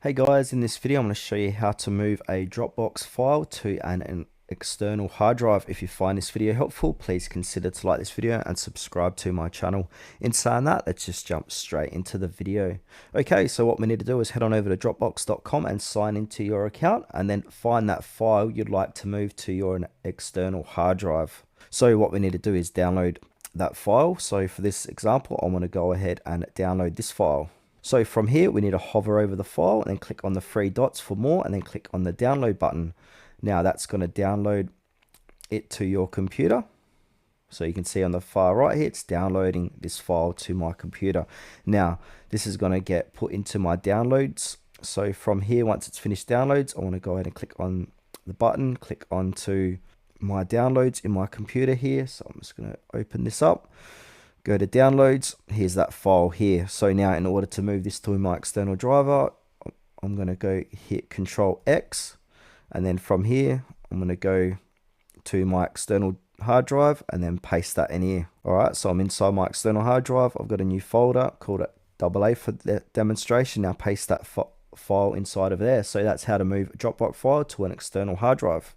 Hey guys, in this video I'm going to show you how to move a Dropbox file to an external hard drive. If you find this video helpful, please consider to like this video and subscribe to my channel. In saying that, let's just jump straight into the video. Okay, so what we need to do is head on over to dropbox.com and sign into your account, and then find that file you'd like to move to your external hard drive. So what we need to do is download that file. So for this example, I want to go ahead and download this file. So from here, we need to hover over the file and then click on the three dots for more, and then click on the download button. Now that's going to download it to your computer. So you can see on the far right here, it's downloading this file to my computer. Now this is going to get put into my downloads. So from here, once it's finished downloads, I want to go ahead and click on the button, click onto my downloads in my computer here. So I'm just going to open this up. Go to downloads, here's that file here. So now in order to move this to my external driver, I'm going to go hit Control X, and then from here I'm going to go to my external hard drive and then paste that in here. Alright, so I'm inside my external hard drive. I've got a new folder called it AA for the demonstration. Now paste that file inside of there. So that's how to move a Dropbox file to an external hard drive.